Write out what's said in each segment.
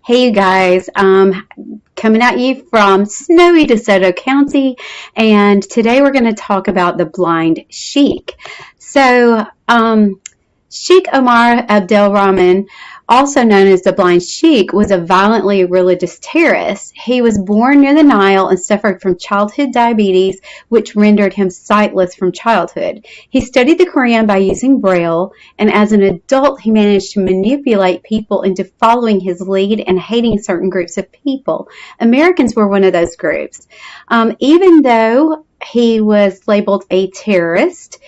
Hey you guys, coming at you from snowy DeSoto County, and today we're going to talk about the blind sheik. So, Sheikh Omar Abdelrahman, also known as the Blind Sheik, was a violently religious terrorist. He was born near the Nile and suffered from childhood diabetes, which rendered him sightless from childhood. He studied the Quran by using Braille, and as an adult, he managed to manipulate people into following his lead and hating certain groups of people. Americans were one of those groups. Even though he was labeled a terrorist,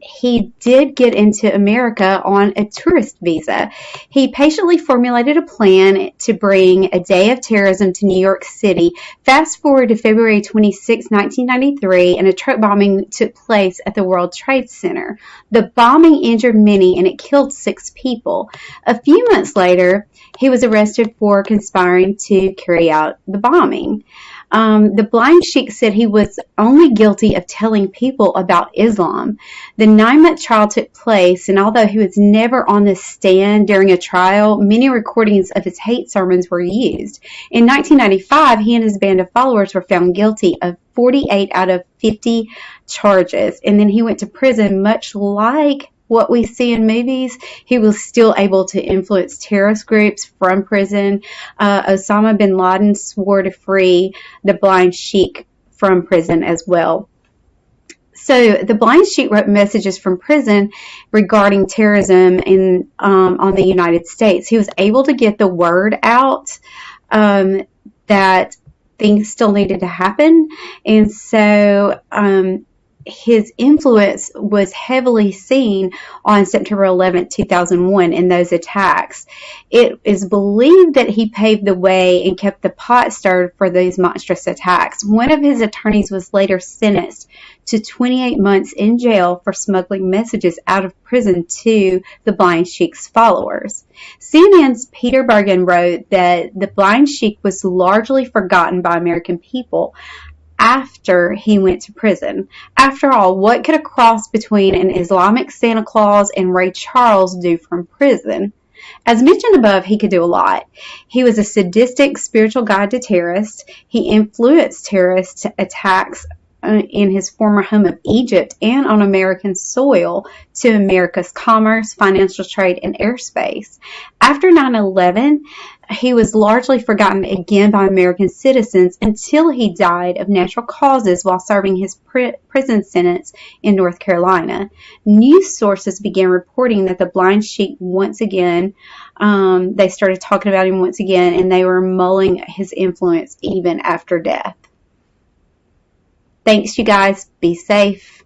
he did get into America on a tourist visa. He patiently formulated a plan to bring a day of terrorism to New York City. Fast forward to February 26, 1993, and a truck bombing took place at the World Trade Center. The bombing injured many, and it killed 6 people. A few months later, he was arrested for conspiring to carry out the bombing. The Blind Sheik said he was only guilty of telling people about Islam. The 9-month trial took place, and although he was never on the stand during a trial, many recordings of his hate sermons were used. In 1995, he and his band of followers were found guilty of 48 out of 50 charges, and then he went to prison. Much like what we see in movies, he was still able to influence terrorist groups from prison. Osama bin Laden swore to free the Blind Sheik from prison as well. So the Blind Sheik wrote messages from prison regarding terrorism on the United States. He was able to get the word out that things still needed to happen, and so his influence was heavily seen on September 11, 2001 in those attacks. It is believed that he paved the way and kept the pot stirred for these monstrous attacks. One of his attorneys was later sentenced to 28 months in jail for smuggling messages out of prison to the Blind Sheik's followers. CNN's Peter Bergen wrote that the Blind Sheik was largely forgotten by American people after he went to prison. After all, what could a cross between an Islamic Santa Claus and Ray Charles do from prison? As mentioned above, he could do a lot. He was a sadistic spiritual guide to terrorists. He influenced terrorist attacks in his former home of Egypt and on American soil to America's commerce, financial trade, and airspace. After 9/11, he was largely forgotten again by American citizens until he died of natural causes while serving his prison sentence in North Carolina. News sources began reporting that the Blind Sheik once again, they started talking about him once again, and they were mulling his influence even after death. Thanks, you guys. Be safe.